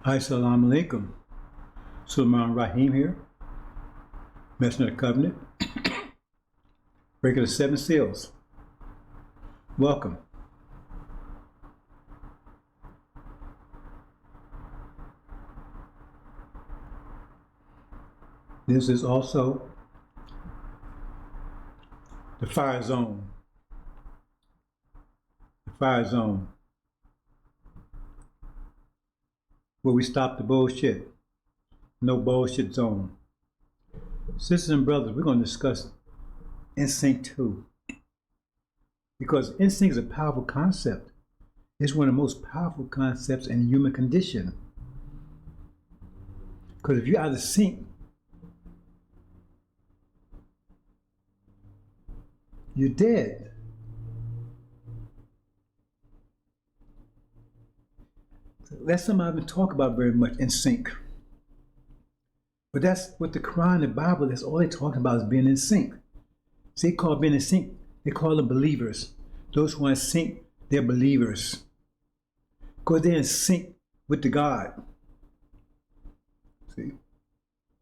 Hi, Assalamu alaikum. Sulaiman Rahim here, Messenger of the Covenant, breaker of the seven seals. Welcome. This is also the fire zone. The fire zone, where we stop the bullshit. No bullshit zone. Sisters and brothers, we're going to discuss Insync Ii. Because Insync is a powerful concept. It's one of the most powerful concepts in the human condition. Because if you're out of sync, you're dead. That's something I haven't talked about very much, in sync. But that's what the Quran and the Bible, that's all they talk about, is being in sync. See, they call being in sync, they call them believers. Those who are in sync, they're believers. Because they're in sync with the God. See?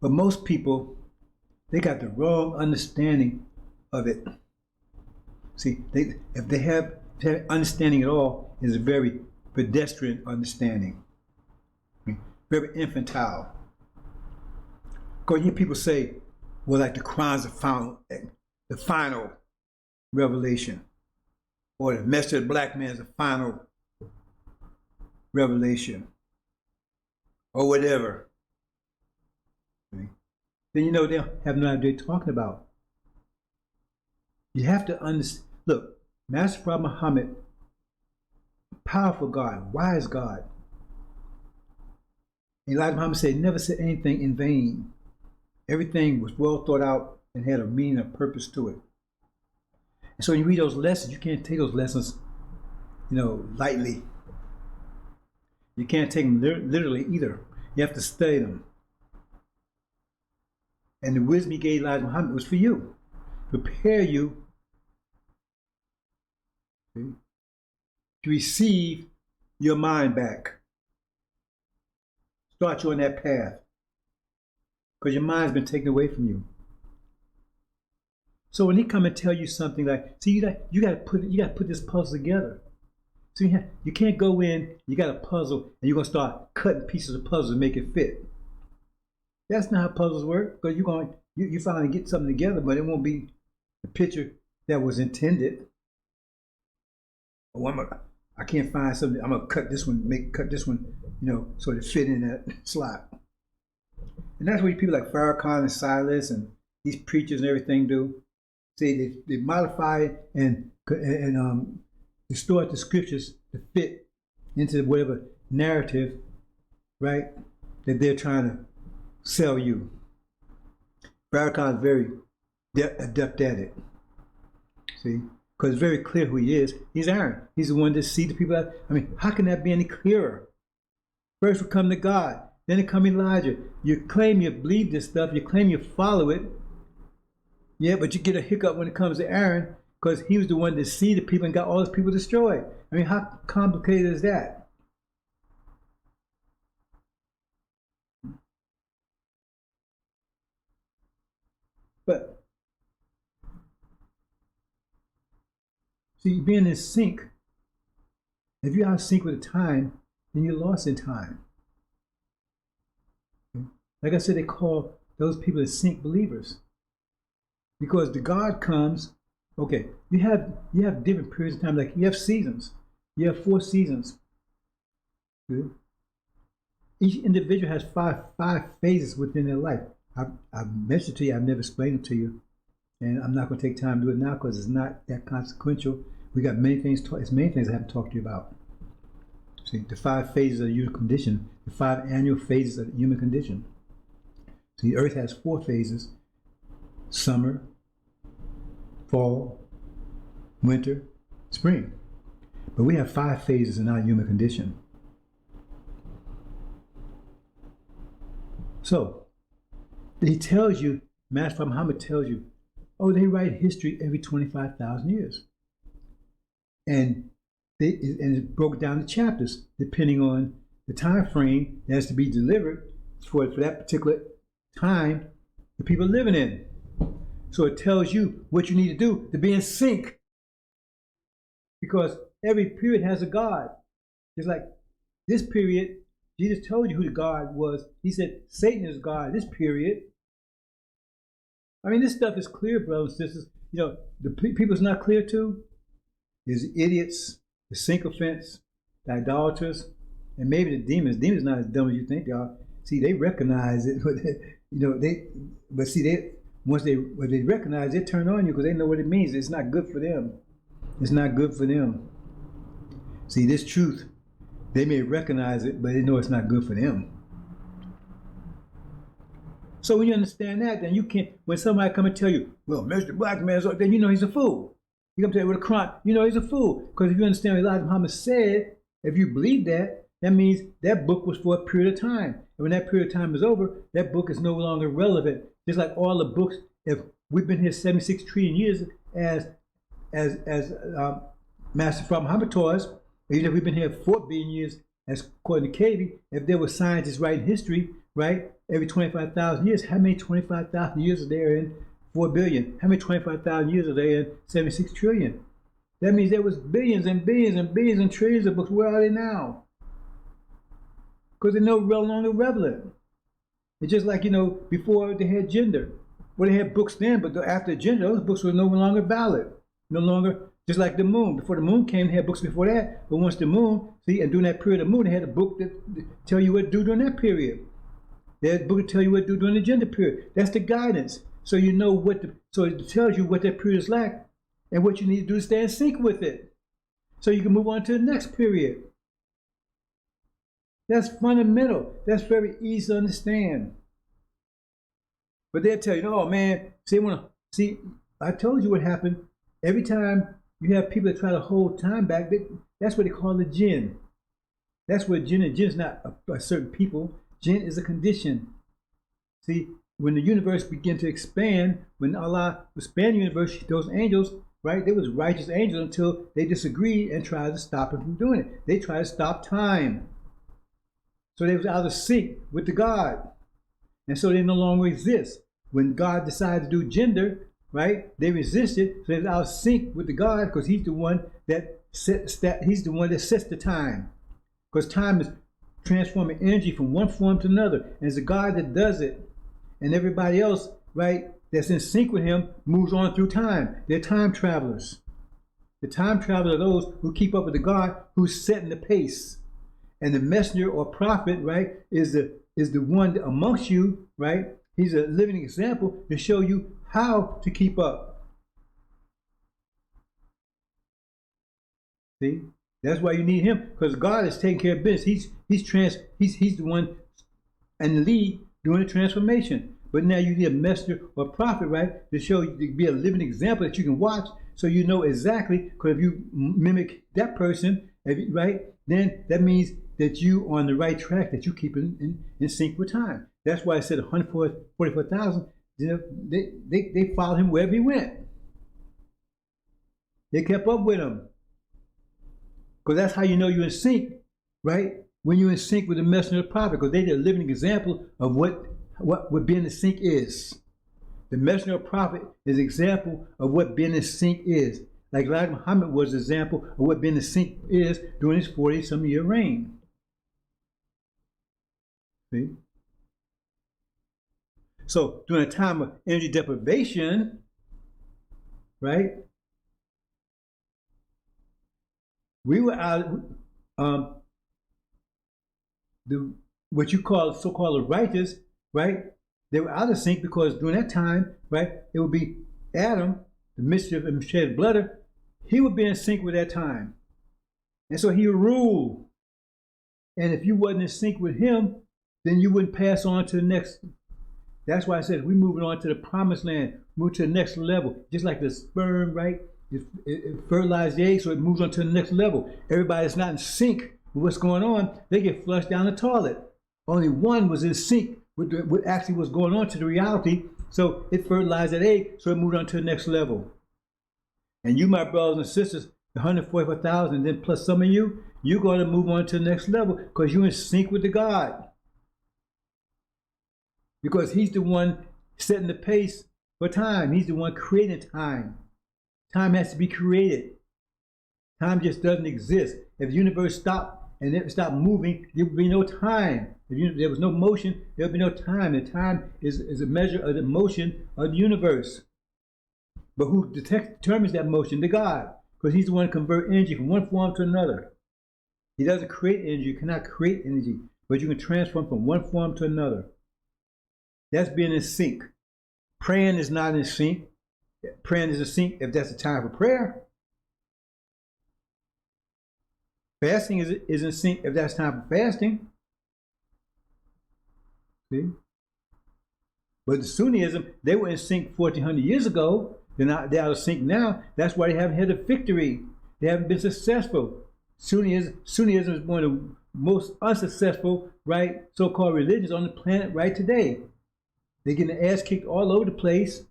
But most people, they got the wrong understanding of it. See, if they have understanding at all, it's a very pedestrian understanding. Very infantile. Because you hear people say, well, like the Quran's the final revelation, or the message of the black man is the final revelation, or whatever. Okay. Then you know they have no idea what they're talking about. You have to understand. Look, Master Prophet Muhammad, powerful God, wise God. Elijah Muhammad said, never said anything in vain. Everything was well thought out and had a meaning and purpose to it. And so when you read those lessons, you can't take those lessons, lightly. You can't take them literally either. You have to study them. And the wisdom he gave Elijah Muhammad was for you. Prepare you to receive your mind back. Start you on that path. Because your mind's been taken away from you. So when he come and tell you something like, see, you got to put this puzzle together. So you can't go in, you got a puzzle, and you're gonna start cutting pieces of puzzle to make it fit. That's not how puzzles work. Because you finally get something together, but it won't be the picture that was intended. Oh, I can't find something. I'm gonna cut this one, so to fit in that slot. And that's what people like Farrakhan and Silas and these preachers and everything do. See, they modify it and distort the scriptures to fit into whatever narrative, right, that they're trying to sell you. Farrakhan is very adept at it. See, because it's very clear who he is. He's Aaron. He's the one that sees the people. How can that be any clearer? First will come to God. Then it come Elijah. You claim you believe this stuff. You claim you follow it. Yeah, but you get a hiccup when it comes to Aaron because he was the one that see the people and got all those people destroyed. How complicated is that? But see, being in sync, if you're out of sync with the time, then you're lost in time. Like I said, they call those people in sync believers. Because the God comes, okay, you have different periods of time, like you have seasons. You have 4 seasons. Good. Each individual has five phases within their life. I've mentioned to you, I've never explained it to you. And I'm not going to take time to do it now because it's not that consequential. We got many things I haven't talked to you about. See, the 5 phases of the human condition, the 5 annual phases of the human condition. So the earth has 4 phases: summer, fall, winter, spring. But we have 5 phases in our human condition. So he tells you, Master Muhammad tells you, oh, they write history every 25,000 years. And it's broke down to chapters depending on the time frame that has to be delivered for that particular time the people are living in. So it tells you what you need to do to be in sync. Because every period has a God. Just like this period, Jesus told you who the God was. He said Satan is God, this period. I mean, this stuff is clear, brothers and sisters. You know, the people it's not clear to is the idiots, the sycophants, the idolaters, and maybe the demons. Demons not as dumb as you think they are. See, they recognize it, but once they recognize it, they turn on you because they know what it means. It's not good for them. It's not good for them. See, this truth, they may recognize it, but they know it's not good for them. So when you understand that, then you can't, when somebody come and tell you, well, Mr. Black Man's up, then you know he's a fool. He come tell you with a crime, you know he's a fool. Because if you understand what Elijah Muhammad said, if you believe that, that means that book was for a period of time. And when that period of time is over, that book is no longer relevant. Just like all the books, if we've been here 76 trillion years as Master Prophet Muhammad taught us, even if we've been here 4 billion years, as according to Cavey, if there were scientists writing history, right, every 25,000 years, how many 25,000 years are there in 4 billion? How many 25,000 years are there in 76 trillion? That means there was billions and billions and billions and trillions of books. Where are they now? Because they're no longer relevant. It's just like, you know, before they had gender. Well, they had books then, but after gender, those books were no longer valid. No longer, just like the moon. Before the moon came, they had books before that. But once the moon, see, and during that period of the moon, they had a book that tell you what to do during that period. They had a book to tell you what to do during the gender period. That's the guidance. So you know what, so it tells you what that period is like and what you need to do to stay in sync with it. So you can move on to the next period. That's fundamental. That's very easy to understand. But they'll tell you, oh man, see, I told you what happened. Every time you have people that try to hold time back, that's what they call the jinn. That's what jinn is. Jinn is not a certain people. Jinn is a condition. See, when the universe began to expand, when Allah expanded the universe, those angels, right, they was righteous angels until they disagreed and tried to stop him from doing it. They tried to stop time. So they was out of sync with the God. And so they no longer exist. When God decided to do gender, right, they resisted, so they was out of sync with the God because he's the one that sets the time. Because time is transforming energy from one form to another. And it's the God that does it. And everybody else, right, that's in sync with him moves on through time. They're time travelers. The time travelers are those who keep up with the God who's setting the pace. And the messenger or prophet, right, is the one amongst you, right? He's a living example to show you how to keep up. See? That's why you need him, because God is taking care of business. He's the one and the lead doing the transformation. But now you need a messenger or prophet, right, to show you, to be a living example that you can watch, so you know exactly. Because if you mimic that person, right, then that means that you are on the right track, that you keep in sync with time. That's why I said 144,000. You know, they followed him wherever he went. They kept up with him. Because that's how you know you're in sync, right? When you're in sync with the messenger of the prophet, because they're a living example of what being in sync is. The messenger of the prophet is an example of what being in sync is. Like Elijah Muhammad was an example of what being in sync is during his 40-some year reign. See? So during a time of energy deprivation, right? We were out, what you call so-called the righteous, right? They were out of sync because during that time, right, it would be Adam, the mischief and shed blood, he would be in sync with that time. And so he would rule. And if you wasn't in sync with him, then you wouldn't pass on to the next. That's why I said we're moving on to the promised land, move to the next level. Just like the sperm, right? It fertilizes the egg, so it moves on to the next level. Everybody that's not in sync with what's going on, they get flushed down the toilet. Only one was in sync with what actually was going on to the reality, so it fertilized that egg, so it moved on to the next level. And you, my brothers and sisters, the 144,000, then plus some of you, you're going to move on to the next level because you're in sync with the God. Because he's the one setting the pace for time. He's the one creating time. Time has to be created. Time just doesn't exist. If the universe stopped and it stopped moving, there would be no time. If there was no motion, there would be no time. And time is a measure of the motion of the universe. But who determines that motion? The God. Because he's the one to convert energy from one form to another. He doesn't create energy. You cannot create energy. But you can transform from one form to another. That's being in sync. Praying is not in sync. Praying is in sync if that's the time for prayer. Fasting is in sync if that's time for fasting. See? But the Sunnism, they were in sync 1400 years ago. They're out of sync now. That's why they haven't had a victory. They haven't been successful. Sunnism is one of the most unsuccessful, right, so-called religions on the planet right today. They're getting their ass kicked all over the place,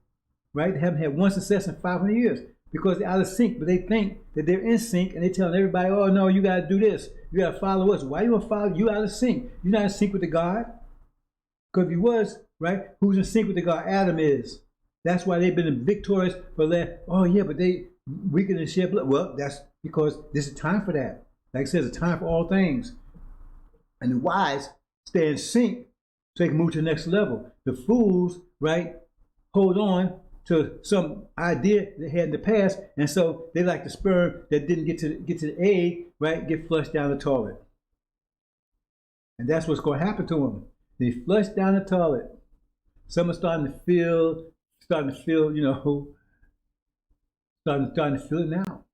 right? They haven't had one success in 500 years because they're out of sync, but they think that they're in sync and they're telling everybody, oh no, you gotta do this. You gotta follow us. Why you gonna follow? You out of sync. You're not in sync with the God. Because if you was, right, who's in sync with the God? Adam is. That's why they've been victorious for that. Oh yeah, but they weakened and shed blood. Well, that's because this is time for that. Like I said, it's a time for all things. And the wise stay in sync so they can move to the next level. The fools, right, hold on to some idea they had in the past, and so they like the sperm that didn't get to the egg, right, get flushed down the toilet. And that's what's going to happen to them. They flush down the toilet. Some are starting to feel, you know, starting to feel it now.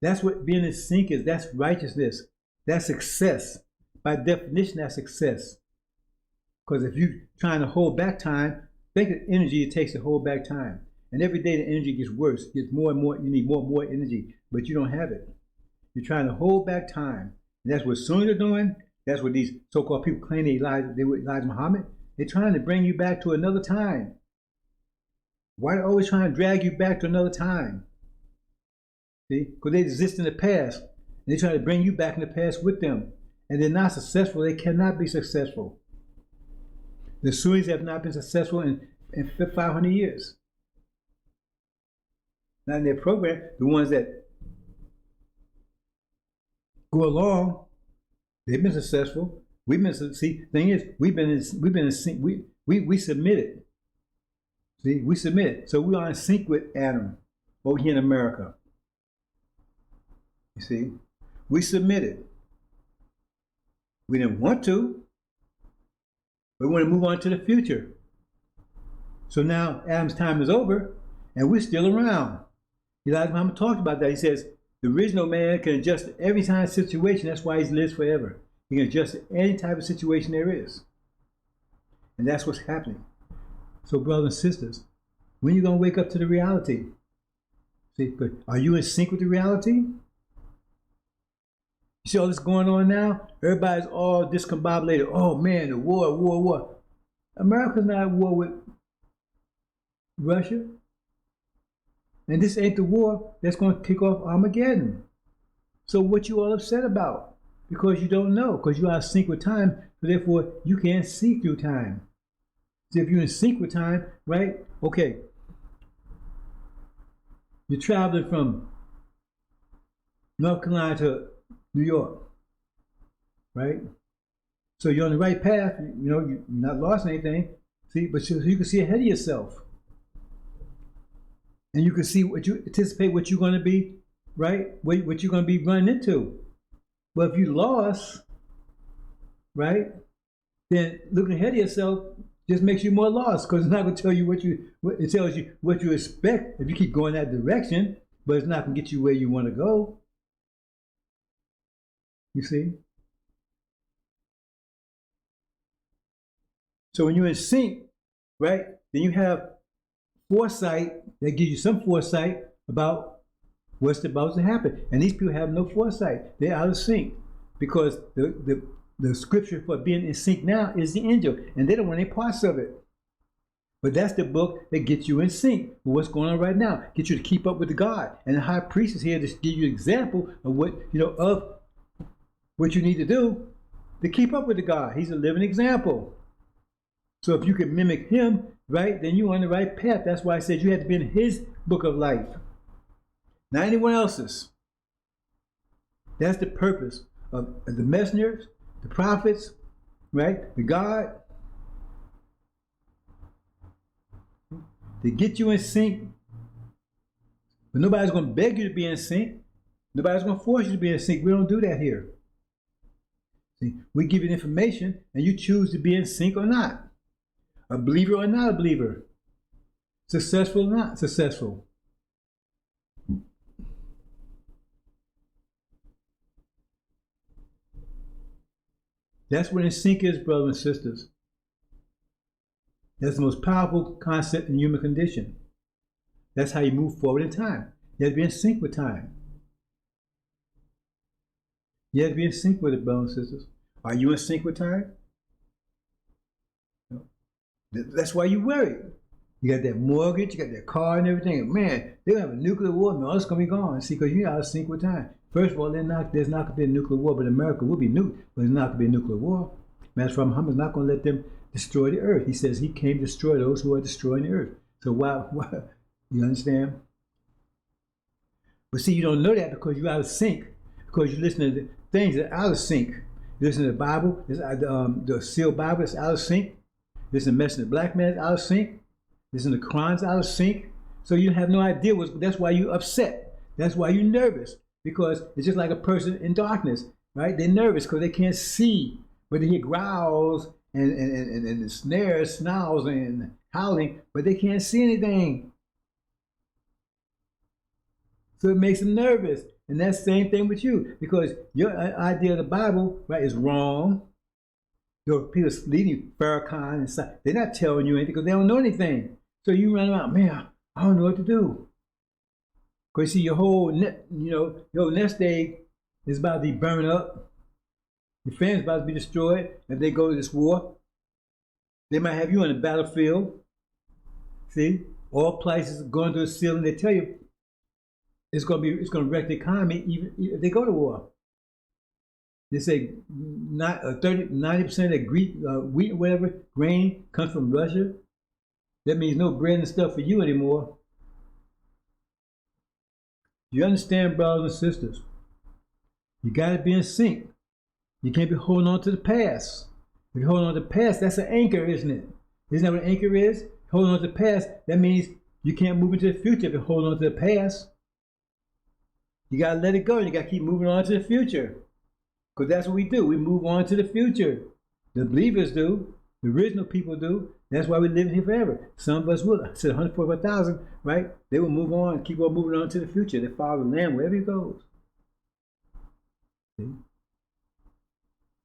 That's what being in sync is. That's righteousness. That's success. By definition, that's success. Because if you're trying to hold back time, think of the energy it takes to hold back time. And every day the energy gets worse, gets more and more, you need more and more energy, but you don't have it. You're trying to hold back time. And that's what Sunnis are doing. That's what these so-called people claim they were Elijah Muhammad. They're trying to bring you back to another time. Why are they always trying to drag you back to another time? See? Because they exist in the past. They try to bring you back in the past with them. And they're not successful. They cannot be successful. The Sunnis have not been successful in 500 years. Not in their program. The ones that go along, they've been successful. We've been, see, thing is, we've been in sync. We submitted. See, we submitted. So we are in sync with Adam over here in America. You see, we submitted. We didn't want to. We want to move on to the future. So now Adam's time is over, and we're still around. Elijah Muhammad talked about that. He says the original man can adjust to every kind of situation. That's why he lives forever. He can adjust to any type of situation there is. And that's what's happening. So brothers and sisters, when are you going to wake up to the reality? See, are you in sync with the reality? You see all this going on now? Everybody's all discombobulated. Oh man, the war. America's not at war with Russia. And this ain't the war that's going to kick off Armageddon. So what you all upset about? Because you don't know, because you are in sync with time, so therefore you can't see through time. So if you're in sync with time, right? Okay. You're traveling from North Carolina to New York, right? So you're on the right path, you know, you're not lost anything, see, but you can see ahead of yourself. And you can see what you anticipate what you're going to be, right? What you're going to be running into. But if you lost, right, then looking ahead of yourself just makes you more lost, because it's not going to tell you it tells you what you expect if you keep going that direction, but it's not going to get you where you want to go. You see? So when you're in sync, right, then you have foresight that gives you some foresight about what's about to happen. And these people have no foresight. They're out of sync because the scripture for being in sync now is the angel, and they don't want any parts of it. But that's the book that gets you in sync with what's going on right now. Get you to keep up with the God. And the high priest is here to give you an example of what, of what you need to do to keep up with the God. He's a living example. So if you can mimic him, right, then you're on the right path. That's why I said you had to be in his book of life, not anyone else's. That's the purpose of the messengers, the prophets, right, the God, to get you in sync. But nobody's going to beg you to be in sync. Nobody's going to force you to be in sync. We don't do that here. See, we give you information and you choose to be in sync or not. A believer or not a believer. Successful or not successful. That's what in sync is, brothers and sisters. That's the most powerful concept in human condition. That's how you move forward in time. You have to be in sync with time. You have to be in sync with it, brothers and sisters. Are you in sync with time? No. That's why you're worried. You got that mortgage, you got that car and everything. Man, they're going to have a nuclear war. Man, all it's going to be gone. See, because you're out of sync with time. First of all, there's not going to be a nuclear war, but America will be nuked, but there's not going to be a nuclear war. Master Muhammad is not going to let them destroy the earth. He says he came to destroy those who are destroying the earth. So why you understand? But see, you don't know that because you're out of sync, because you listen to things that are out of sync. You listen to the Bible, the sealed Bible is out of sync. Listen to the message of the black man is out of sync. Listen to the Quran's out of sync. So you have no idea that's why you're upset. That's why you're nervous, because it's just like a person in darkness, right? They're nervous because they can't see, but they hear growls and the snares, snarls, and howling, but they can't see anything. So it makes them nervous. And that's the same thing with you, because your idea of the Bible, right, is wrong. Your people leading you, Farrakhan and stuff, they're not telling you anything because they don't know anything. So you run around, man, I don't know what to do. Because see, your whole nest egg is about to be burned up. Your family's about to be destroyed if they go to this war. They might have you on the battlefield. See, all prices going to the ceiling. They tell you it's going to wreck the economy even if they go to war. They say 90% of the wheat, whatever, grain comes from Russia. That means no bread and stuff for you anymore. You understand, brothers and sisters? You got to be in sync. You can't be holding on to the past. If you're holding on to the past, that's an anchor, isn't it? Isn't that what an anchor is? Holding on to the past, that means you can't move into the future if you're holding on to the past. You got to let it go, and you got to keep moving on to the future. Because that's what we do. We move on to the future. The believers do. The original people do. That's why we live here forever. Some of us will. I said 144,000, right? They will move on, keep on moving on to the future. They follow the Lamb wherever he goes. See?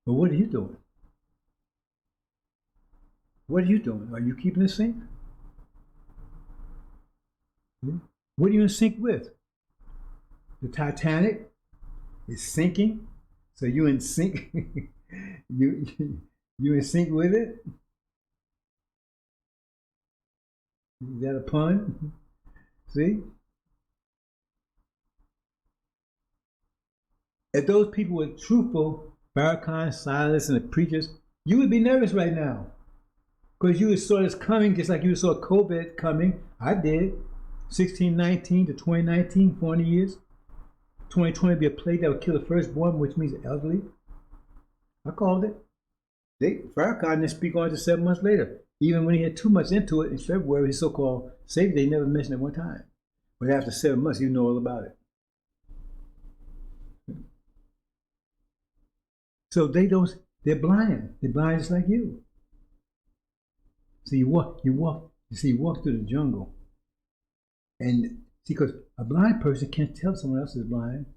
But what are you doing? What are you doing? Are you keeping in sync? See? What are you in sync with? The Titanic is sinking. So you in sync? you in sync with it? Is that a pun? See? If those people were truthful, Farrakhan, Silas, and the preachers, you would be nervous right now. Because you saw this coming just like you saw COVID coming. I did. 1619 to 2019, 40 years. 2020 be a plague that would kill the firstborn, which means elderly. I called it. Farrakhan didn't speak on it until 7 months later. Even when he had too much into it in February, his so-called savior, they never mentioned it one time. But after 7 months, you know all about it. So they're blind. They're blind just like you. So you walk through the jungle. And see, because a blind person can't tell someone else is blind.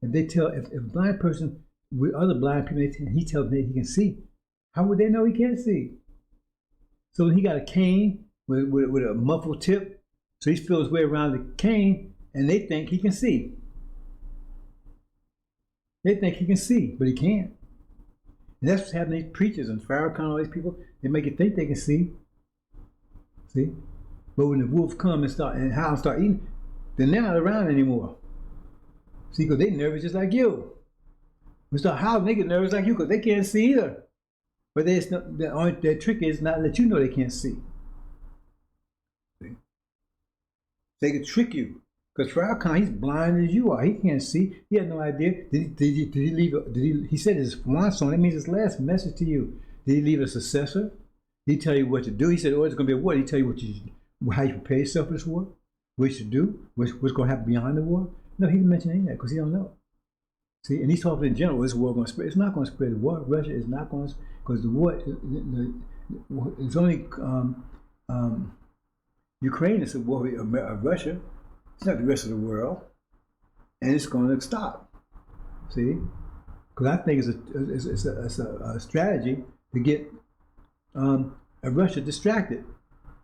If a blind person with other blind people, he tells them he can see, how would they know he can't see? So he got a cane with a muffled tip, so he feels his way around the cane, and they think he can see. They think he can see, but he can't. And that's what's happening to these preachers and Farrakhan, all these people. They make you think they can see. See? But when the wolves come and hounds start eating, then they're not around anymore. See, because they're nervous just like you. When they start howling, they get nervous like you because they can't see either. But their trick is not to let you know they can't see. See? They can trick you. Because Farrakhan, he's blind as you are. He can't see. He had no idea. Did he leave? He said his swan song. That means his last message to you. Did he leave a successor? Did he tell you what to do? He said, "Oh, it's going to be a war." Did he tell you how you prepare yourself for this war? What you should do? What's going to happen beyond the war? No, he didn't mention any of that because he don't know. See, and he's talking in general. Is the war going to spread? It's not going to spread. The war, Russia is not going to, because the war, it's only Ukraine is a war of Russia. It's not the rest of the world, and it's going to stop. See, because I think it's a strategy to get Russia distracted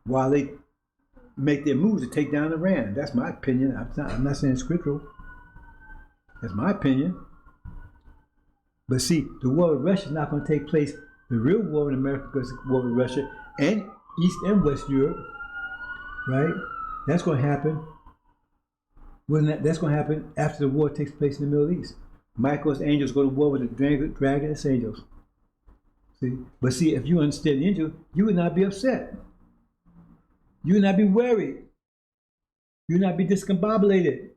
while they make their moves to take down Iran. That's my opinion. I'm not saying it's scriptural. That's my opinion. But see, the war with Russia is not going to take place. The real war in America is the war with Russia and East and West Europe, right? That's going to happen. That's going to happen after the war takes place in the Middle East. Michael's angels go to war with the dragon's angels. See, but see, if you understand the angel, you would not be upset. You would not be worried. You would not be discombobulated.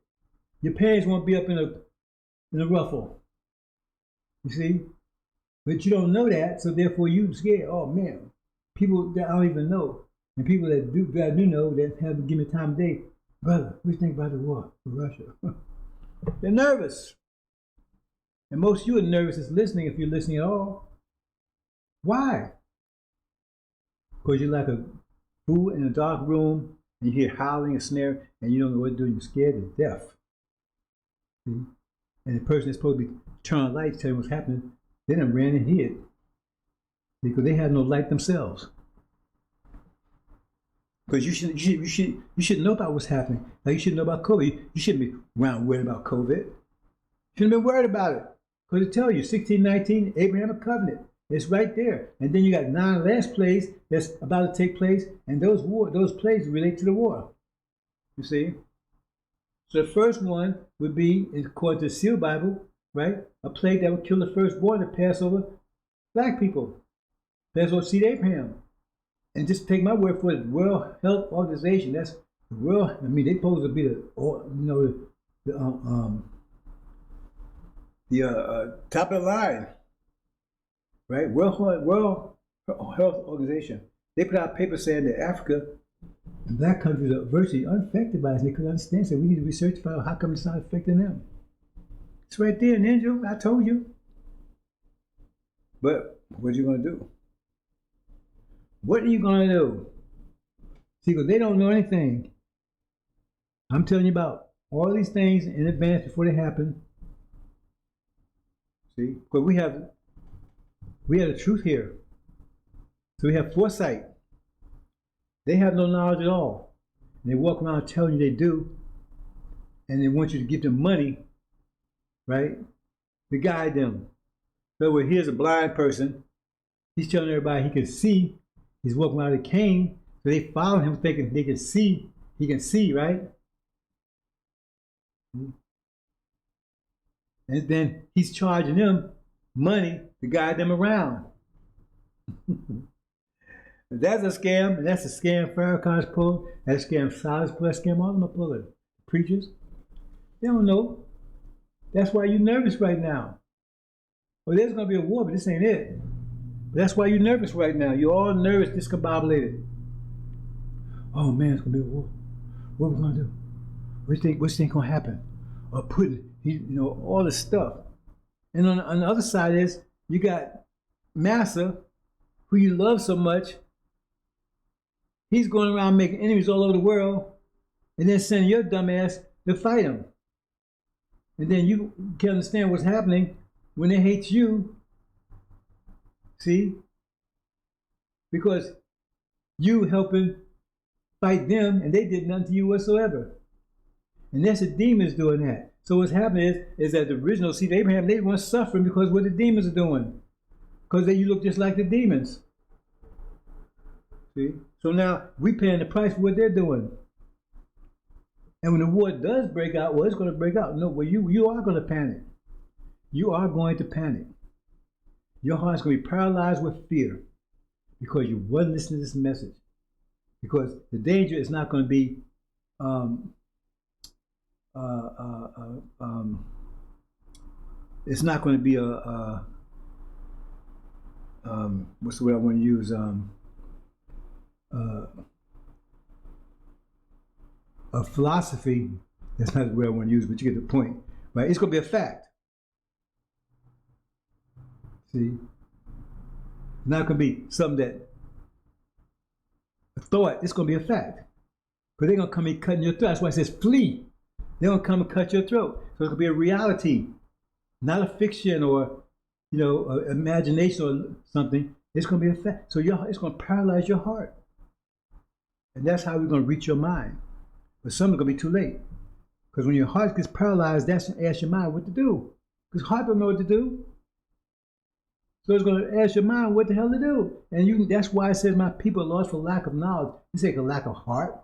Your parents won't be up in a ruffle. You see? But you don't know that, so therefore you scared. Oh man, people that I don't even know, and people that do know, that have to give me time of day, brother, what do you think about the war with Russia? They're nervous. And most of you are nervous is listening, if you're listening at all. Why? Because you're like a fool in a dark room, and you hear howling and snare, and you don't know what to do, and you're scared to death. See? And the person that's supposed to be turning on lights, telling you what's happening, they done ran and hid. Because they had no light themselves. Because you should know about what's happening. Like you should know about COVID. You shouldn't be around worried about COVID. You shouldn't be worried about it. Because it tells you, 1619, Abrahamic covenant. It's right there. And then you got 9 last plagues that's about to take place, and those plagues relate to the war. You see? So the first one would be, according to the Seal Bible, right? A plague that would kill the firstborn to pass over black people. That's what seed Abraham. And just take my word for it, World Health Organization. That's the world. I mean, they supposed to be the top of the line, right? World Health Organization. They put out a paper saying that Africa and black countries are virtually unaffected by this. They couldn't understand. So we need to research about how come it's not affecting them. It's right there, Ninja. I told you. But what are you going to do? What are you going to do? See, because they don't know anything. I'm telling you about all these things in advance before they happen. See, because we have the truth here. So we have foresight. They have no knowledge at all. And they walk around telling you they do, and they want you to give them money, right, to guide them. So here's a blind person. He's telling everybody he can see. He's walking around with a cane, so they follow him thinking they can see. He can see, right? And then he's charging them money to guide them around. That's a scam, and that's a scam Farrakhan's pulling. That's a scam Silas pulling. That's a scam all of them are pulling. Preachers, they don't know. That's why you're nervous right now. Well, there's going to be a war, but this ain't it. But that's why you're nervous right now. You're all nervous, discombobulated. Oh man, it's going to be a war. What are we going to do? What's think going to happen? Or all this stuff. And on the other side is, you got Massa, who you love so much. He's going around making enemies all over the world, and then sending your dumb ass to fight him. And then you can understand what's happening when they hate you. See? Because you helping fight them, and they did nothing to you whatsoever. And that's the demons doing that. So what's happening is that the original seed of Abraham, they weren't suffering because what the demons are doing. Because you look just like the demons. See? So now we paying the price for what they're doing. And when the war does break out, well, it's going to break out. No, well, you are going to panic. You are going to panic. Your heart's going to be paralyzed with fear because you wasn't listening to this message. Because the danger is not going to be it's not going to be what's the word I want to use? A philosophy. That's not the word I want to use, but you get the point, right? It's going to be a fact. See, it's not going to be something that a thought. It's going to be a fact, because they're going to come and cutting your throat. That's why it says flee. They're going to come and cut your throat. So it's going to be a reality, not a fiction or imagination or something. It's going to be a fact. So it's going to paralyze your heart, and that's how we're going to reach your mind. But some are going to be too late, because when your heart gets paralyzed, that's when you ask your mind what to do, because heart don't know what to do. So it's going to ask your mind what the hell to do. And that's why it says my people are lost for lack of knowledge. It's like a lack of heart,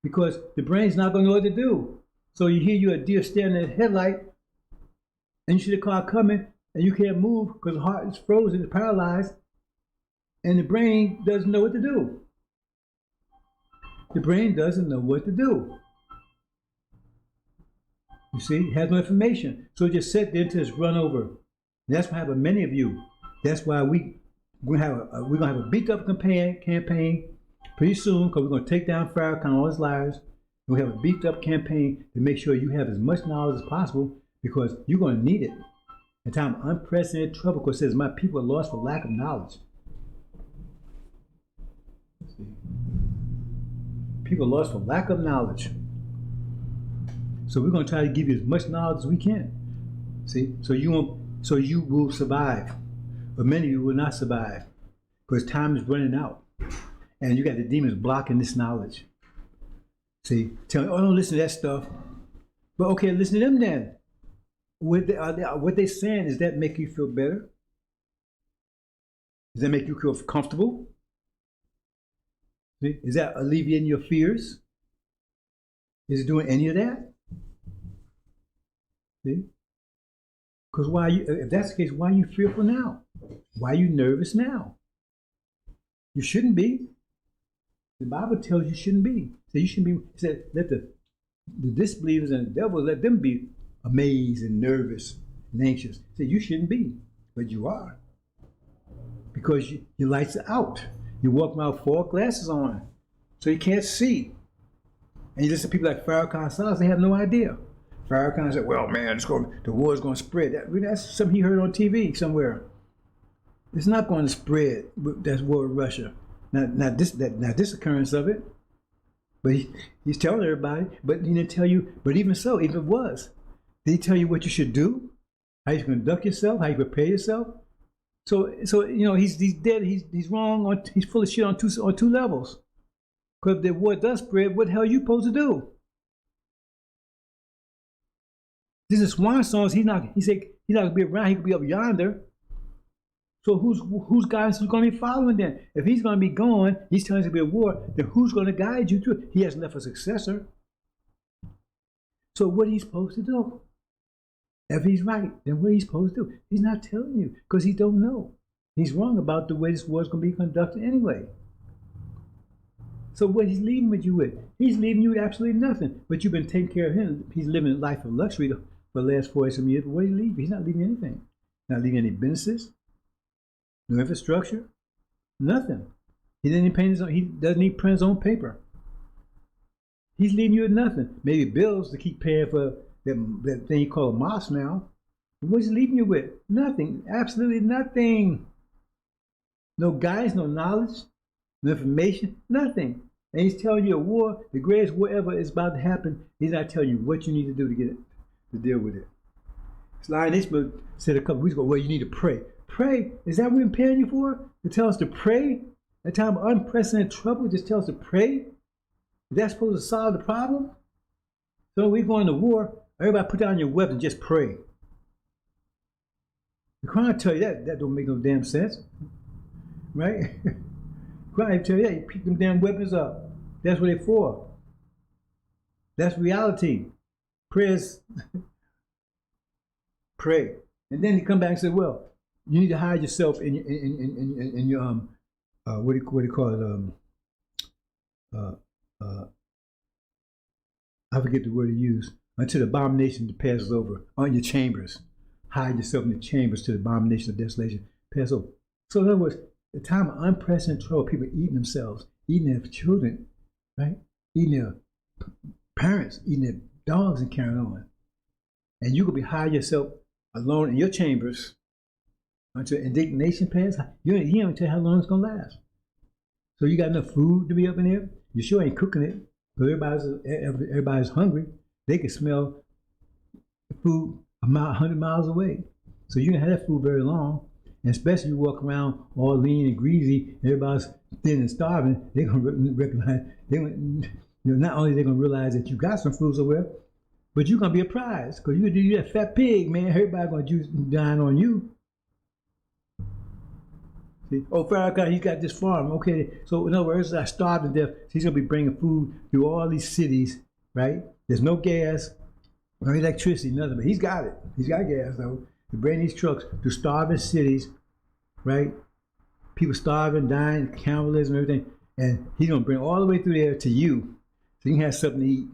because the brain's not going to know what to do. So you hear a deer staring at a headlight, and you see the car coming, and you can't move because the heart is frozen, it's paralyzed, and the brain doesn't know what to do. The brain doesn't know what to do. You see, it has no information. So it just sat there until it's run over. And that's what happened to many of you. That's why we're gonna have a beat up campaign pretty soon, because we're gonna take down Farrakhan and all his liars. We have a beat up campaign to make sure you have as much knowledge as possible, because you're gonna need it. In time of unprecedented trouble, because it says my people are lost for lack of knowledge. See? People are lost for lack of knowledge. So we're gonna try to give you as much knowledge as we can. See, so you will survive. But many of you will not survive, because time is running out. And you got the demons blocking this knowledge. See, tell me, oh, don't listen to that stuff. But okay, listen to them then. What they're saying, does that make you feel better? Does that make you feel comfortable? See? Is that alleviating your fears? Is it doing any of that? See? Because if that's the case, why are you fearful now? Why are you nervous now? You shouldn't be. The Bible tells you shouldn't be. So you shouldn't be. It said, let the disbelievers and the devil, let them be amazed and nervous and anxious. So you shouldn't be, but you are. Because your lights are out. You walk around with 4 glasses on, so you can't see. And you listen to people like Farrakhan, they have no idea. Farrakhan said, well, man, the war is going to spread. That's something he heard on TV somewhere. It's not going to spread, that war with Russia. Not this occurrence of it. But he's telling everybody, but he didn't tell you, but even so, if it was, did he tell you what you should do? How you conduct yourself? How you prepare yourself? So he's dead, he's wrong, he's full of shit on two levels. Because if the war does spread, what the hell are you supposed to do? These are swan songs. He said he's not gonna be around. He could be up yonder. So whose guidance is going to be following then? If he's going to be gone, he's telling us to be a war. Then who's going to guide you through it? He hasn't left a successor. So what are you supposed to do? If he's right, then what are you supposed to do? He's not telling you because he don't know. He's wrong about the way this war is going to be conducted anyway. So what he's leaving with you with? He's leaving you with absolutely nothing. But you've been taking care of him. He's living a life of luxury for the last 40-some years. But what did he leave? He's not leaving anything. Not leaving any businesses, no infrastructure, nothing. He doesn't even print his own paper. He's leaving you with nothing. Maybe bills to keep paying for that thing you call a mosque now. What's he leaving you with? Nothing. Absolutely nothing. No guidance, no knowledge, no information, nothing. And he's telling you a war, the greatest war ever is about to happen. He's not telling you what you need to do to get it, to deal with it. Sly Ishmael said a couple weeks ago, well, you need to pray. Pray? Is that what we're paying you for? To tell us to pray? At a time of unprecedented trouble, just tell us to pray? Is that supposed to solve the problem? So we go into war, everybody put down your weapons and just pray. The Quran tell you that don't make no damn sense. Right? The Right, tell you that. You pick them damn weapons up. That's what they're for. That's reality. Prayers, pray. And then he come back and say, well, you need to hide yourself in your what do you call it? I forget the word he used. Until the abomination passes over on your chambers. Hide yourself in the chambers till the abomination of desolation passes over. So in other words, the time of unprecedented trouble, people eating themselves, eating their children, right? Eating their parents, eating their dogs and carrying on. And you could be hide yourself alone in your chambers until indignation passes. He don't even tell you how long it's gonna last. So you got enough food to be up in there? You sure ain't cooking it, because everybody's hungry. They can smell food 100 miles away. So you can have that food very long. And especially you walk around all lean and greasy, everybody's thin and starving, they're gonna recognize, not only they're gonna realize that you got some food somewhere, but you're gonna be a prize, because you're that fat pig, man. Everybody gonna dine on you. See? Oh, Farrakhan, he's got this farm. Okay, so in other words, I starved to death. He's gonna be bringing food through all these cities, right? There's no gas, no electricity, nothing, but he's got it. He's got gas though. To bring these trucks to starving cities, right? People starving, dying, cannibalism, everything. And he's gonna bring all the way through there to you, so you can have something to eat.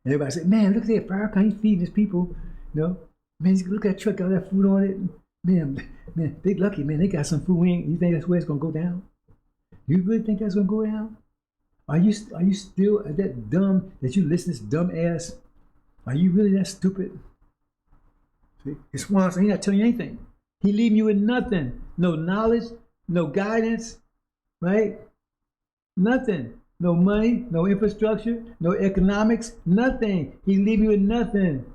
And everybody say, man, look at that Farrakhan, he's feeding his people. You know, man, look at that truck, got that food on it. Man, they lucky, man, they got some food. You think that's where it's gonna go down? You really think that's gonna go down? Are you still that dumb that you listen to this dumb ass? Are you really that stupid? See, it's Swanson, he's not telling you anything. He leaving you with nothing. No knowledge, no guidance, right? Nothing. No money, no infrastructure, no economics, nothing. He leaving you with nothing.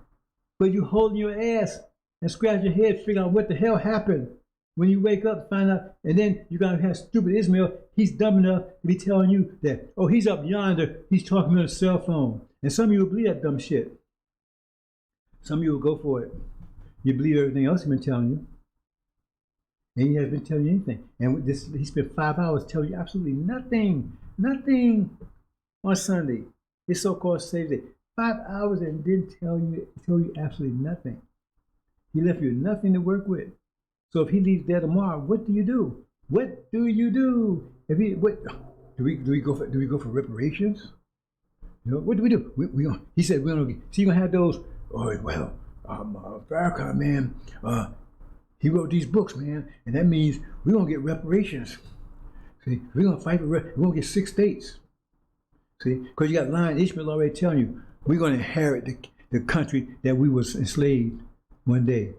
But you holding your ass and scratch your head, figure out what the hell happened. When you wake up, find out, and then you're gonna have stupid Ismail. He's dumb enough to be telling you that, oh, he's up yonder, he's talking on a cell phone. And some of you will believe that dumb shit. Some of you will go for it. You believe everything else he's been telling you. And he hasn't been telling you anything. And he spent 5 hours telling you absolutely nothing. Nothing on Sunday. His so-called save day. 5 hours and didn't tell you absolutely nothing. He left you nothing to work with. So if he leaves there tomorrow, what do you do? What do you do? If he do we go for reparations? You know, what do we do? He said we're gonna see, you're gonna have those. Oh well, Farrakhan, man, he wrote these books, man, and that means we're gonna get reparations. See, we're gonna fight for we're gonna get 6 states. See, because you got Lion Ishmael already telling you we're gonna inherit the country that we was enslaved one day.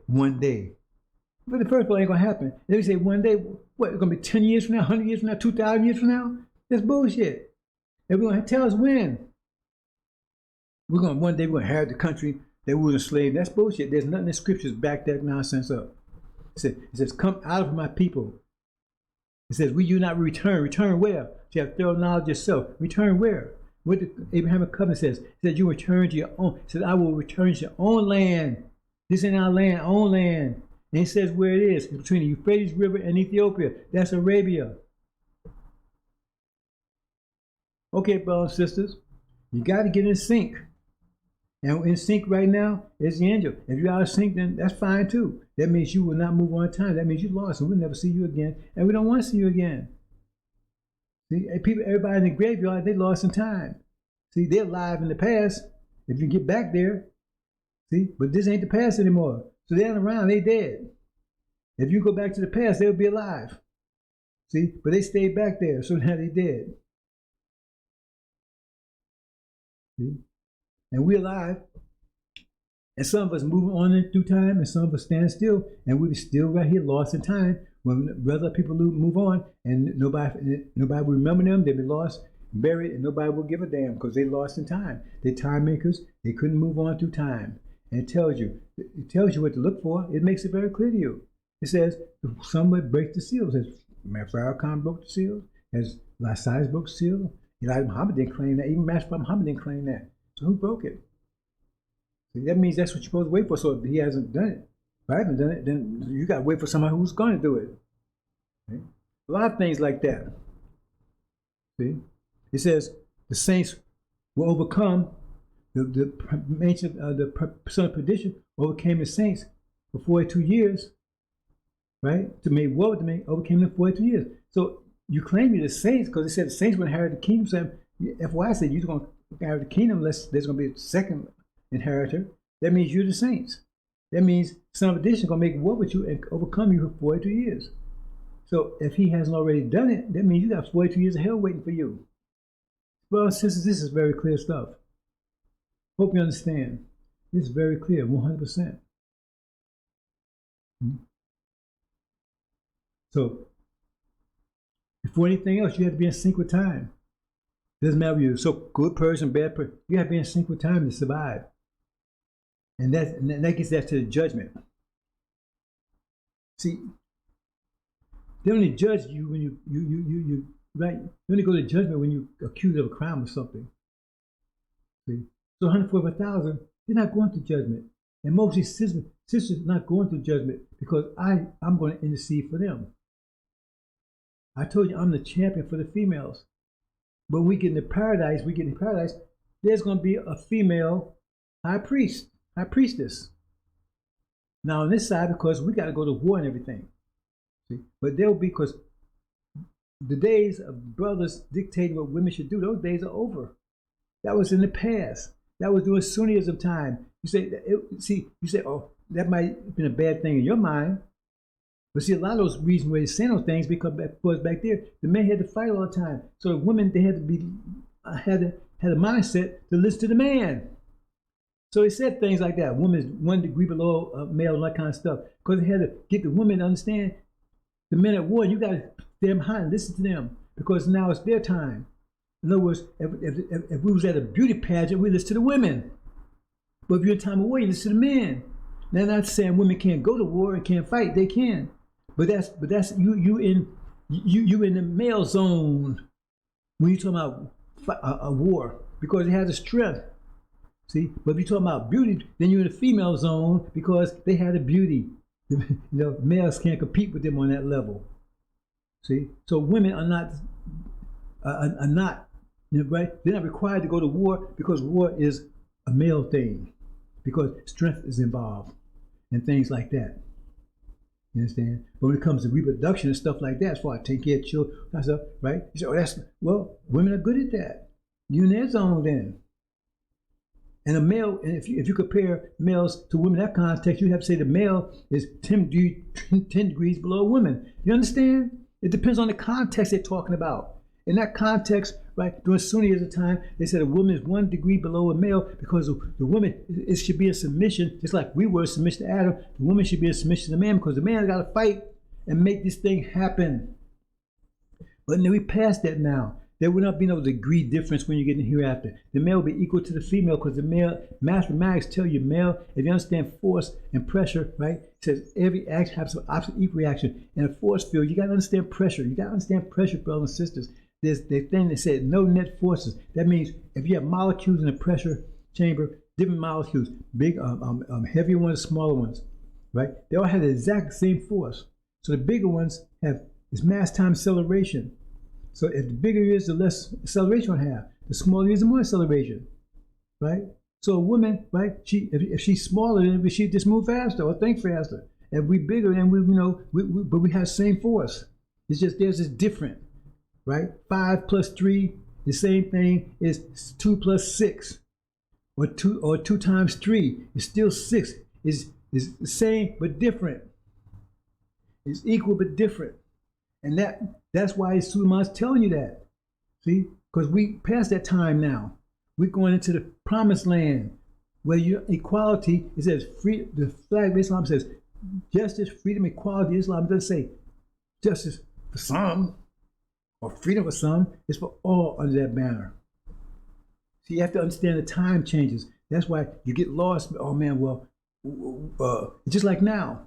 But the first of all, ain't gonna happen. They say one day, what, it's gonna be 10 years from now, 100 years from now, 2,000 years from now? That's bullshit. And we're gonna tell us when. One day we're gonna inherit the country that we was enslaved. That's bullshit. There's nothing in the scriptures back that nonsense up. It says, come out of my people. It says, will you not return? Return where? To have thorough knowledge yourself. Return where? What the Abrahamic covenant says. It says you return to your own. It says, I will return to your own land. This ain't our land, own land. And it says where it is. It's between the Euphrates River and Ethiopia. That's Arabia. Okay, brothers and sisters. You got to get in sync. And in sync right now is the angel. If you're out of sync, then that's fine too. That means you will not move on time. That means you lost and we'll never see you again. And we don't want to see you again. See, everybody in the graveyard, they lost in time. See, they're alive in the past. If you get back there, see, but this ain't the past anymore. So they ain't around, they dead. If you go back to the past, they'll be alive. See, but they stayed back there, so now they dead. See? And we're alive. And some of us moving on through time, and some of us stand still, and we're still right here lost in time. When other people move on, and nobody will remember them, they'll be lost, buried, and nobody will give a damn because they lost in time. They're time makers. They couldn't move on through time. And it tells you what to look for. It makes it very clear to you. It says somebody breaks the seal. It says Farrakhan broke the seal. As Lasai's broke the seal. Elijah Muhammad didn't claim that. Even Master Muhammad didn't claim that. So who broke it? See, that means that's what you're supposed to wait for. So if he hasn't done it, if I haven't done it, then you got to wait for somebody who's going to do it. Okay? A lot of things like that. See, it says the saints will overcome the ancient the son of perdition overcame the saints for 42 years, right? To make war with them, overcame them 42 years. So you claim you're the saints because it said the saints will inherit the kingdom. So FY said you're going to inherit the kingdom unless there's going to be a second inheritor. That means you're the saints. That means son of perdition is going to make war with you and overcome you for 42 years. So if he hasn't already done it, that means you got 42 years of hell waiting for you. Well, sisters, this is very clear stuff. Hope you understand. This is very clear, 100%. So, before anything else, you have to be in sync with time. Doesn't matter if you're so good person, bad person. You have to be in sync with time to survive. And that gets that to the judgment. See, they only judge you when you right. You only go to judgment when you're accused of a crime or something. See, so 145,000, they're not going to judgment, and most of these sisters are not going to judgment because I'm going to intercede for them. I told you I'm the champion for the females. But when we get into paradise, there's going to be a female high priestess. Now on this side, because we got to go to war and everything. See? But there'll be, because the days of brothers dictating what women should do, those days are over. That was in the past. That was during Sunnism time. You say, oh, that might have been a bad thing in your mind. But see, a lot of those reasons why they say those things because back there, the men had to fight all the time. So the women, they had to be had a mindset to listen to the man. So they said things like that. Woman is 1 degree below male and that kind of stuff. Because they had to get the women to understand the men at war. You got to stand behind and listen to them because now it's their time. In other words, if we was at a beauty pageant, we listen to the women. But if you're in time of war, you listen to the men. Now, I'm not saying women can't go to war and can't fight. They can. But that's you in the male zone when you're talking about a war because it has the strength. See, but if you're talking about beauty, then you're in the female zone because they have the beauty. Males can't compete with them on that level. See, so women are not right. They're not required to go to war because war is a male thing, because strength is involved and things like that. You understand? But when it comes to reproduction and stuff like that, as far as taking care of children, and stuff, right? You say, women are good at that. You're in their zone then. And a male, and if you compare males to women in that context, you have to say the male is 10 degrees below a woman. You understand? It depends on the context they're talking about. In that context, right, during Sunnism time, they said a woman is 1 degree below a male because the woman it should be in submission, just like we were in submission to Adam. The woman should be in submission to the man because the man got to fight and make this thing happen. But then we passed that now. There will not be no degree difference when you get in hereafter. The male will be equal to the female because the male, mathematics tell you male, if you understand force and pressure, right, it says every action has an opposite equal reaction. In a force field, you got to understand pressure. You got to understand pressure, brothers and sisters. There's the thing that said no net forces. That means if you have molecules in a pressure chamber, different molecules, big, heavier ones, smaller ones, right? They all have the exact same force. So the bigger ones have this mass times acceleration. So if the bigger it is, the less acceleration will have. The smaller it is, the more acceleration, right? So a woman, right? If she's smaller, then she just move faster or think faster. If we bigger, then but we have the same force. It's just there's this different, right? 5 plus 3, the same thing is 2 plus 6, or 2 times 3 is still 6. Is the same but different. It's equal but different. And that's why Suleiman's telling you that. See? Because we passed that time now. We're going into the promised land where equality, it says free. The flag of Islam says justice, freedom, equality. Islam doesn't say justice for some or freedom for some. It's for all under that banner. So you have to understand the time changes. That's why you get lost. Oh man, well, just like now.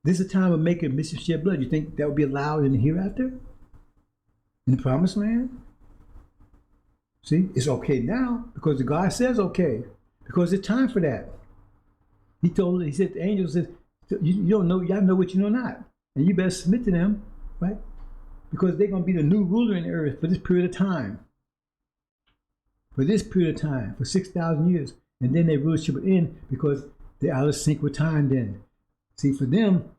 This is a time of making mischief, shed blood. You think that would be allowed in the hereafter? In the promised land? See, it's okay now because the God says okay. Because it's time for that. He said, the angel says, you don't know, y'all know what you know not. And you better submit to them, right? because they're going to be the new ruler in the earth for this period of time. For this period of time, for 6,000 years. And then their rulership will end because they're out of sync with time then. See, for them,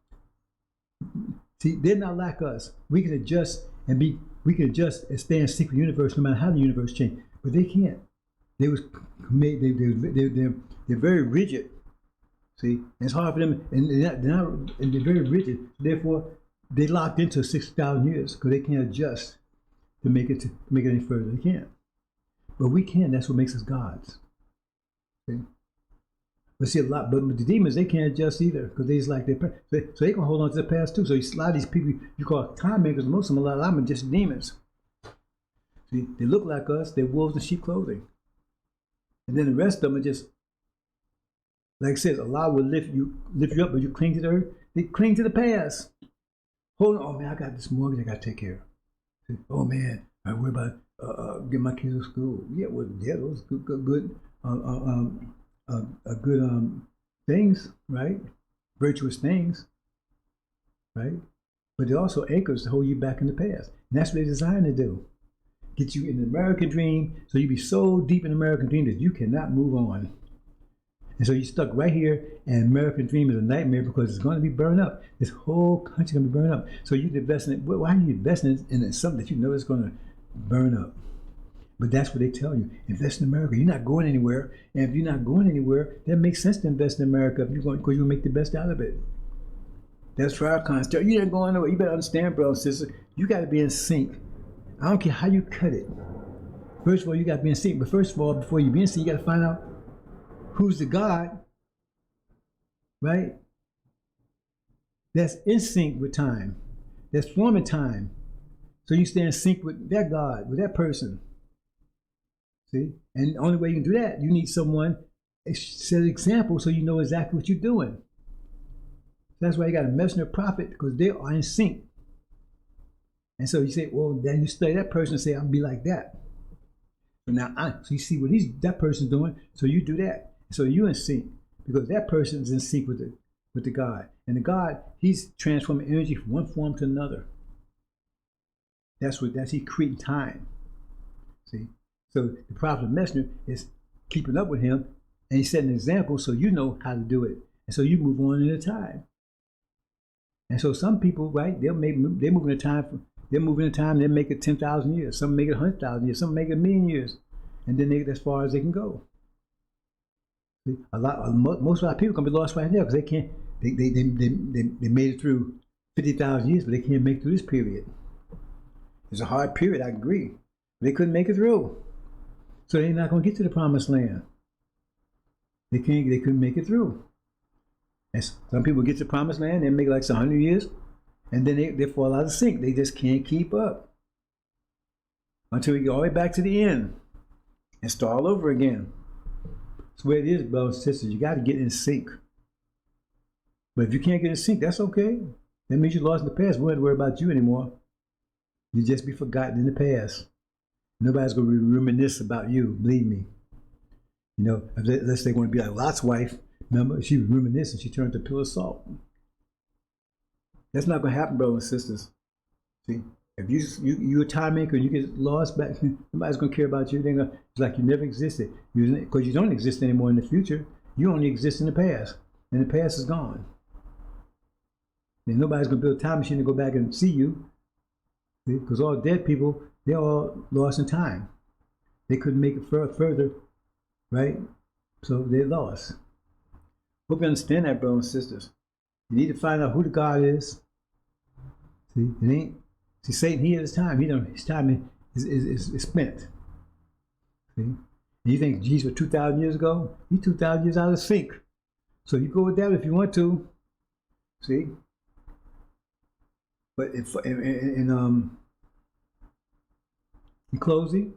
they're not like us. We can adjust and stay in sync with the universe no matter how the universe changes. But they can't. They're very rigid. See, and it's hard for them, and they're very rigid. Therefore, they locked into 6,000 years because they can't adjust to make it any further. They can't, but we can. That's what makes us gods. See? But see, but the demons, they can't adjust either because they just like their past. So they can hold on to the past too. So a lot of these people you call time makers, most of them, a lot of them are just demons. See, they look like us. They're wolves in sheep clothing, and then the rest of them are just. Like it says, Allah will lift you up, but you cling to the earth. They cling to the past. Hold on, oh man, I got this mortgage I got to take care of. Oh man, I worry about get my kids to school. Yeah, well, yeah, those good things, right? Virtuous things, right? But they're also anchors to hold you back in the past. And that's what they're designed to do. Get you in the American dream, so you be so deep in the American dream that you cannot move on. And so you're stuck right here, and American dream is a nightmare because it's going to be burned up. This whole country is going to be burned up. So you invest in it. Why are you investing in something that you know is going to burn up? But that's what they tell you. Invest in America. You're not going anywhere. And if you're not going anywhere, that makes sense to invest in America because you'll make the best out of it. That's Farrakhan's. You ain't going nowhere. You better understand, bro and sister. You got to be in sync. I don't care how you cut it. First of all, you got to be in sync. But first of all, before you be in sync, you got to find out who's the God, right? That's in sync with time. That's forming time. So you stay in sync with that God, with that person. See? And the only way you can do that, you need someone set an example so you know exactly what you're doing. That's why you got a messenger prophet, because they are in sync. And so you say, well, then you study that person and say, I'll be like that. But now, so you see what that person's doing, so you do that. So you're in sync because that person is in sync with the God. And the God, he's transforming energy from one form to another. That's he's creating time. See? So the prophet and messenger is keeping up with him, and he's setting an example so you know how to do it. And so you move on in the time. And so some people, right, they're moving in time, they make it 10,000 years. Some make it 100,000 years. Some make it 1,000,000 years. And then they get as far as they can go. Most of our people can be lost right now because they can't. They made it through 50,000 years, but they can't make it through this period. It's a hard period, I agree. They couldn't make it through, so they're not going to get to the promised land. They couldn't make it through. And some people get to the promised land, they make it like 100 years, and then they fall out of sync. They just can't keep up until we get all the way back to the end and start all over again. That's the way it is, brothers and sisters. You got to get in sync. But if you can't get in sync, that's okay. That means you lost in the past. We don't have to worry about you anymore. You just be forgotten in the past. Nobody's going to reminisce about you, believe me. You know, unless they want to be like Lot's wife. Remember, she was reminiscing. She turned to a pillar of salt. That's not going to happen, brothers and sisters. See, if you're a time maker and you get lost back, nobody's going to care about you. It's like you never existed. Because you don't exist anymore in the future. You only exist in the past. And the past is gone. And nobody's going to build a time machine to go back and see you. Because all dead people, they're all lost in time. They couldn't make it further, right? So they're lost. Hope you understand that, brothers and sisters. You need to find out who the God is. See, Satan, he had his time. His time is spent. See? And you think Jesus was 2,000 years ago? He's 2,000 years out of sync. So you go with that if you want to. See? But in closing,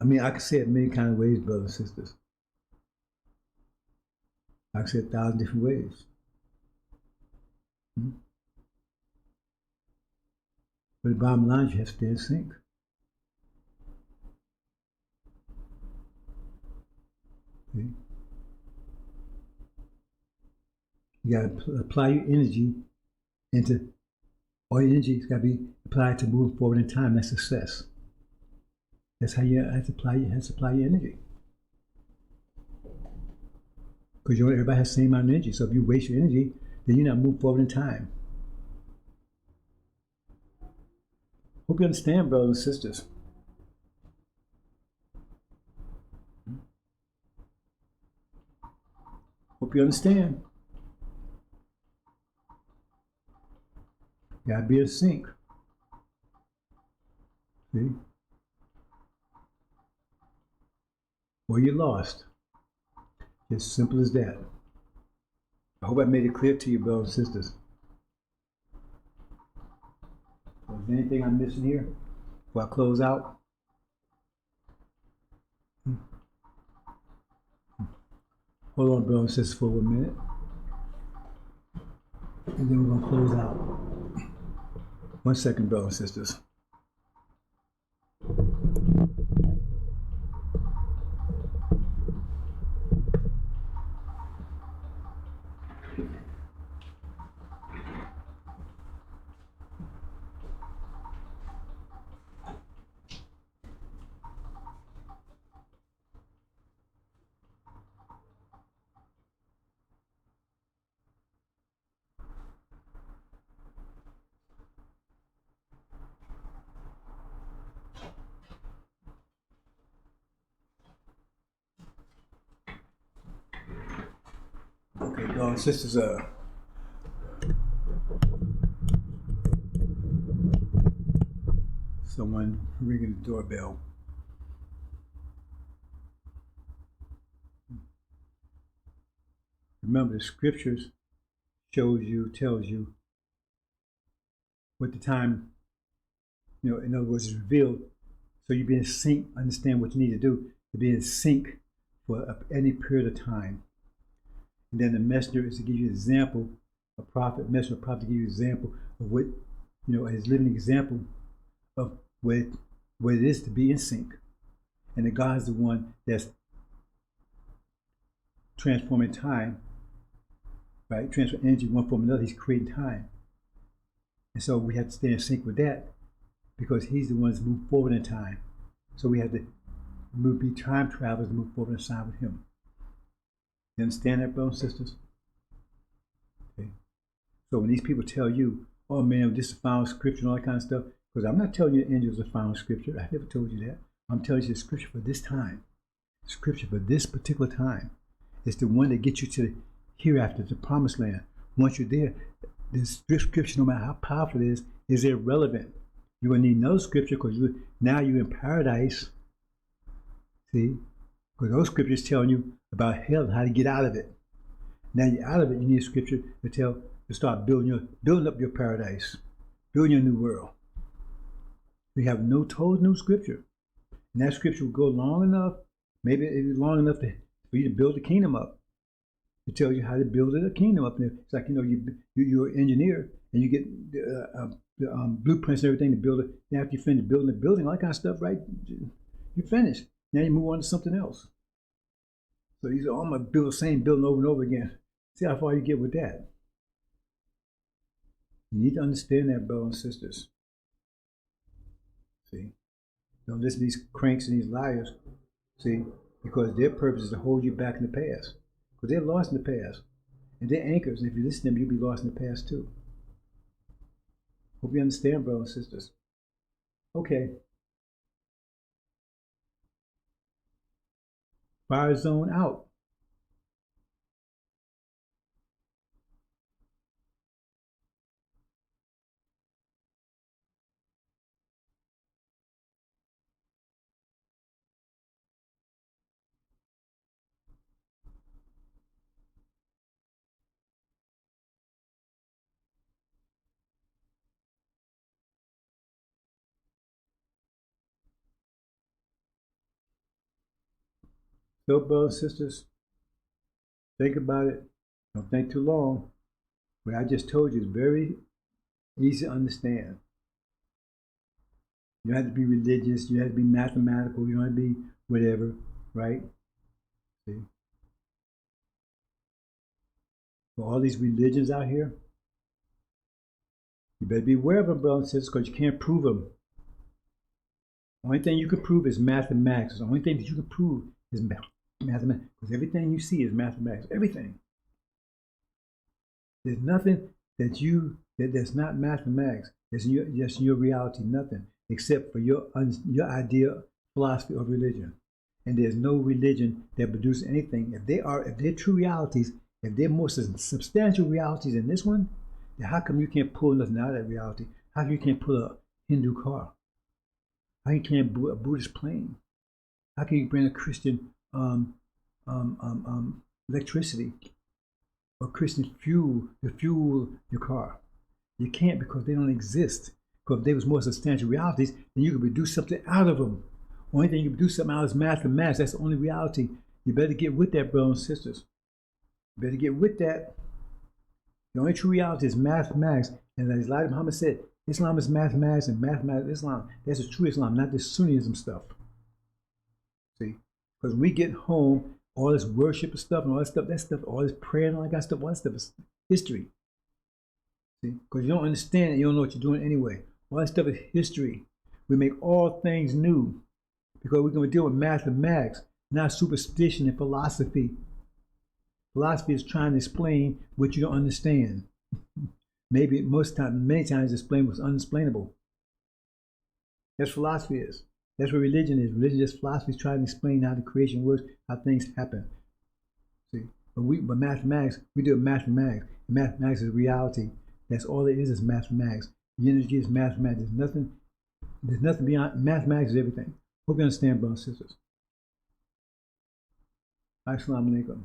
I mean, I can say it many kind of ways, brothers and sisters. I can say it 1,000 different ways. But the bottom line is you have to stay in sync. See? You got to apply your energy into, all your energy has got to be applied to moving forward in time. That's success. That's how you have to apply your energy. Because everybody has the same amount of energy. So if you waste your energy, then you're not moving forward in time. Hope you understand, brothers and sisters. Hope you understand. You gotta be in sync. See? Or you're lost. As simple as that. I hope I made it clear to you, brothers and sisters. So is there anything I'm missing here before I close out? Hold on, brothers and sisters, for 1 minute. And then we're going to close out. 1 second, brothers and sisters. Okay, brothers and sisters, someone ringing the doorbell. Remember, the scriptures tells you what the time, in other words, is revealed. So you be in sync, understand what you need to do to be in sync for any period of time. And then the messenger is to give you an example, a prophet, messenger, prophet to give you an example of what, his living example of what it is to be in sync. And that God is the one that's transforming time, right? Transferring energy one form or another. He's creating time. And so we have to stay in sync with that because he's the one that's moved forward in time. So we have to be time travelers to move forward inside with him. You understand that, brothers and sisters? Okay. So when these people tell you, oh man, this is found scripture and all that kind of stuff, because I'm not telling you the angels are found scripture. I never told you that. I'm telling you the scripture for this time. Scripture for this particular time. It's the one that gets you to the hereafter, the promised land. Once you're there, this scripture, no matter how powerful it is irrelevant. You're going to need another scripture because now you're in paradise. See? Because those scriptures telling you about hell and how to get out of it. Now you're out of it, you need a scripture to start building up your paradise, building your new world. We have no new scripture. And that scripture will go long enough, maybe it's long enough for you to build the kingdom up. It tells you how to build a kingdom up. And it's like, you're an engineer and you get the blueprints and everything to build it. And after you finish building the building, all that kind of stuff, right? You finish. Now you move on to something else. So you say, oh, I'm going to build the same building over and over again. See how far you get with that. You need to understand that, brothers and sisters. See? Don't listen to these cranks and these liars. See? Because their purpose is to hold you back in the past. Because they're lost in the past. And they're anchors. And if you listen to them, you'll be lost in the past too. Hope you understand, brothers and sisters. Okay. Fire zone out. So, brothers and sisters, think about it. Don't think too long. What I just told you is very easy to understand. You don't have to be religious. You don't have to be mathematical. You don't have to be whatever, right? See? For all these religions out here, you better be aware of them, brothers and sisters, because you can't prove them. The only thing you can prove is mathematics. The only thing that you can prove is mathematics, because everything you see is mathematics. Everything. There's nothing that's not mathematics. That's just your reality. Nothing except for your idea, philosophy of religion. And there's no religion that produces anything. If they're true realities, if they're more substantial realities than this one, then how come you can't pull nothing out of that reality? How come you can't pull a Hindu car? How you can't a Buddhist plane? How can you bring a Christian electricity or Christian fuel to fuel your car? You can't, because they don't exist. Because if they was more substantial realities, then you could produce something out of them. Only thing you can produce something out is mathematics. That's the only reality. You better get with that, brothers and sisters. You better get with that. The only true reality is mathematics. And as Elijah Muhammad said, Islam is mathematics, and mathematics is Islam. That's the true Islam, not this Sunnism stuff. See? Because when we get home, all this worship and stuff, and all that stuff, all this prayer and all that kind of stuff, all that stuff is history. See? Because you don't understand it, you don't know what you're doing anyway. All that stuff is history. We make all things new because we're going to deal with mathematics, not superstition and philosophy. Philosophy is trying to explain what you don't understand. Maybe many times explain what's unexplainable. That's what philosophy is. That's what religion is. Religion is philosophy, is trying to explain how the creation works, how things happen. See, but mathematics, we do mathematics. Mathematics is reality. That's all it is mathematics. The energy is mathematics. There's nothing beyond mathematics. Is everything. Hope you understand, brothers and sisters. Assalamu alaikum.